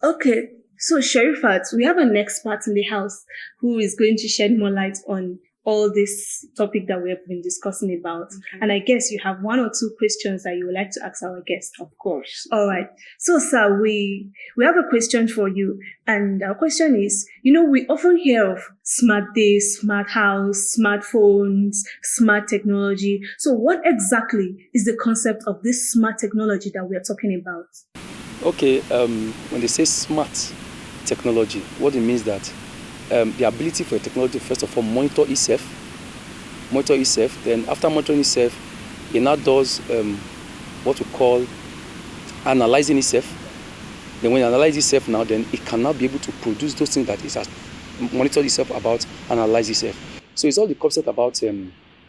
Okay, so Sherifat, we have an expert in the house who is going to shed more light on all this topic that we have been discussing about. Okay. And I guess you have one or two questions that you would like to ask our guest. Of course. All right. So, sir, we have a question for you, and our question is: we often hear of smart days, smart house, smartphones, smart technology. So, what exactly is the concept of this smart technology that we are talking about? Okay, when they say smart technology, what it means that the ability for a technology, first of all, monitor itself, then after monitoring itself, it now does what we call analyzing itself. Then when it analyzes itself now, then it can now be able to produce those things that it has monitored itself about, analyze itself. So it's all the concept about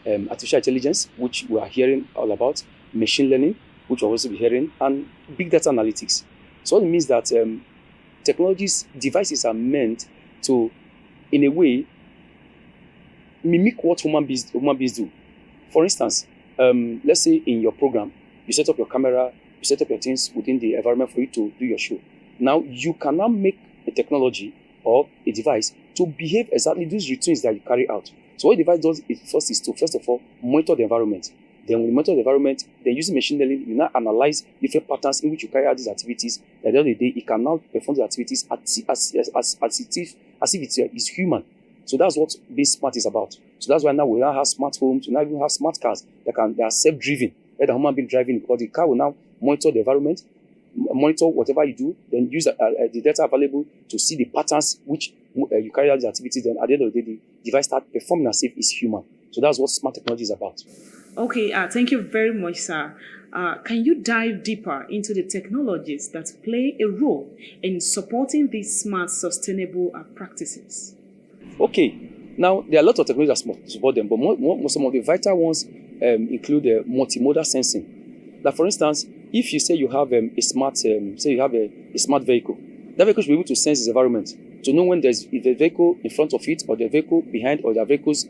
artificial intelligence, which we are hearing all about, machine learning, which we'll also be hearing, and big data analytics. So it means that devices are meant to, in a way, mimic what human beings do. For instance, let's say in your program, you set up your camera, you set up your things within the environment for you to do your show. Now, you can now make a technology or a device to behave exactly those routines that you carry out. So what the device does is to, first of all, monitor the environment. Then when you monitor the environment, then using machine learning, you now analyze different patterns in which you carry out these activities. At the end of the day, it can now perform the activities as if it is human. So that's what being smart is about. So that's why now we now have smart homes, we now even have smart cars that are self-driven, let the human being driving, because the car will now monitor the environment, monitor whatever you do, then use the data available to see the patterns which you carry out the activities. Then at the end of the day, the device starts performing as if it's human. So that's what smart technology is about. Okay, thank you very much, sir. Can you dive deeper into the technologies that play a role in supporting these smart, sustainable practices? Okay, now there are a lot of technologies that support them, but some of the vital ones include multimodal sensing. Like for instance, if you say you have a smart vehicle, that vehicle should be able to sense its environment to know when there's a vehicle in front of it, or the vehicle behind, or there are vehicles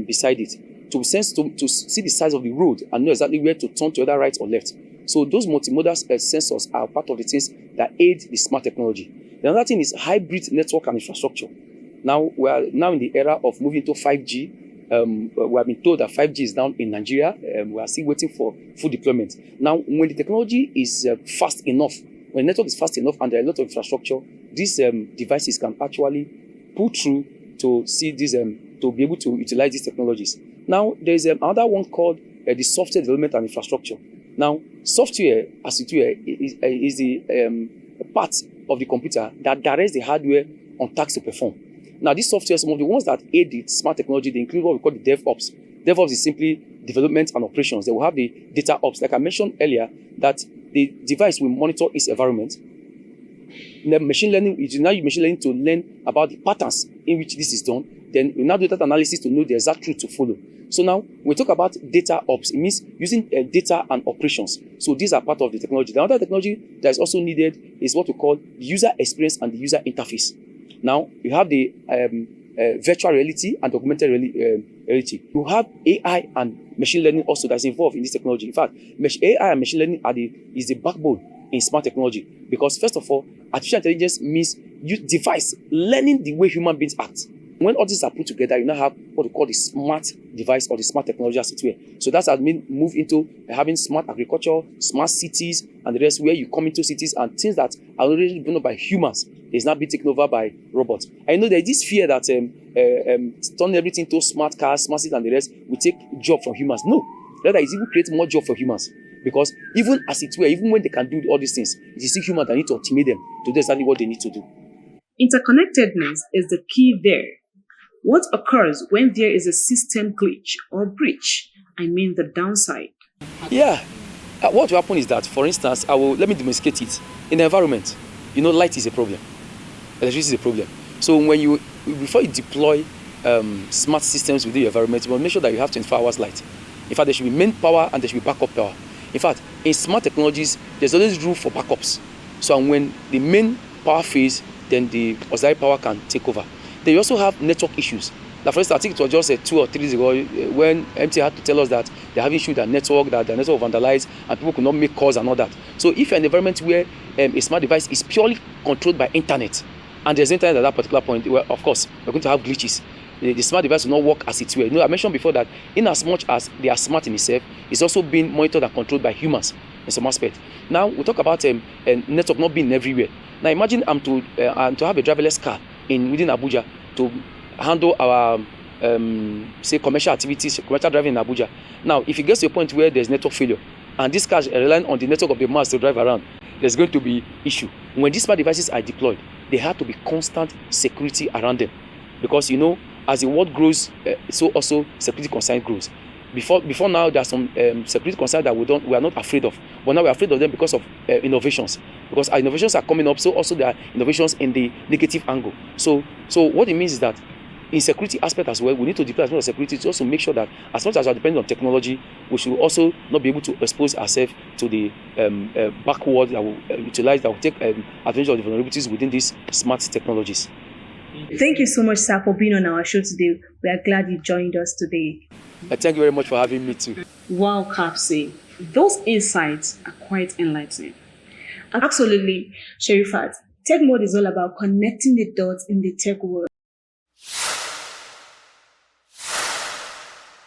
beside it. To see the size of the road and know exactly where to turn to either right or left. So those multimodal sensors are part of the things that aid the smart technology. The other thing is hybrid network and infrastructure. Now we are now in the era of moving to 5G. We have been told that 5G is down in Nigeria. We are still waiting for full deployment. Now, when the technology is fast enough, when the network is fast enough and there are a lot of infrastructure, these devices can actually pull through to see this to be able to utilize these technologies. Now, there's another one called the software development and infrastructure. Now, software, as it were, is the part of the computer that directs the hardware on tasks to perform. Now, this software, some of the ones that aid the smart technology, they include what we call the DevOps. DevOps is simply development and operations. They will have the data ops. Like I mentioned earlier, that the device will monitor its environment. The machine learning, you now use machine learning to learn about the patterns in which this is done. Then we now do data analysis to know the exact truth to follow. So now, when we talk about data ops, it means using data and operations. So these are part of the technology. The other technology that is also needed is what we call the user experience and the user interface. Now, you have the virtual reality and augmented reality. You have AI and machine learning also that's involved in this technology. In fact, AI and machine learning is the backbone in smart technology, because first of all, artificial intelligence means device learning the way human beings act. When all these are put together, you now have what we call the smart device or the smart technology as it were. So that's how we move into having smart agriculture, smart cities, and the rest, where you come into cities and things that are already done by humans is now being taken over by robots. I know there's this fear that turning everything to smart cars, smart cities, and the rest will take job from humans. No, rather it's even create more job for humans. Because even as it were, even when they can do all these things, it is still humans that need to automate them to do exactly what they need to do. Interconnectedness is the key there. What occurs when there is a system glitch or breach? I mean the downside. Yeah. What will happen is that, for instance, let me demonstrate it. In the environment, light is a problem. Electricity is a problem. So before you deploy smart systems within your environment, you must make sure that you have 24 hours light. In fact, there should be main power and there should be backup power. In fact, in smart technologies, there's always room for backups. So when the main power fails, then the auxiliary power can take over. They also have network issues. Like for instance, I think it was just 2 or 3 days ago when MTN had to tell us that they're having issue with their network, that their network vandalized, and people could not make calls and all that. So if you're in an environment where a smart device is purely controlled by internet, and there's internet at that particular point, well, of course, we're going to have glitches. The smart device will not work as it were. You know, I mentioned before that in as much as they are smart in itself, it's also being monitored and controlled by humans in some aspect. Now we talk about a network not being everywhere. Now imagine I'm to have a driverless car within Abuja to handle our say commercial activities, commercial driving in Abuja. Now if it gets to a point where there's network failure and these cars are relying on the network of the mass to drive around, there's going to be issue. When these smart devices are deployed, there have to be constant security around them, because you know, as the world grows, so also security concern grows. Before now, there are some security concerns that we are not afraid of, but now we are afraid of them because of innovations. Because our innovations are coming up, so also there are innovations in the negative angle. So what it means is that in security aspect as well, we need to deploy as much as security to also make sure that as much as we are dependent on technology, we should also not be able to expose ourselves to the backward that will utilize, that will take advantage of the vulnerabilities within these smart technologies. Thank you so much, sir, for being on our show today. We are glad you joined us today. Thank you very much for having me too. Wow, Kapsi, those insights are quite enlightening. Absolutely, Sherifat. Tech Mode is all about connecting the dots in the tech world.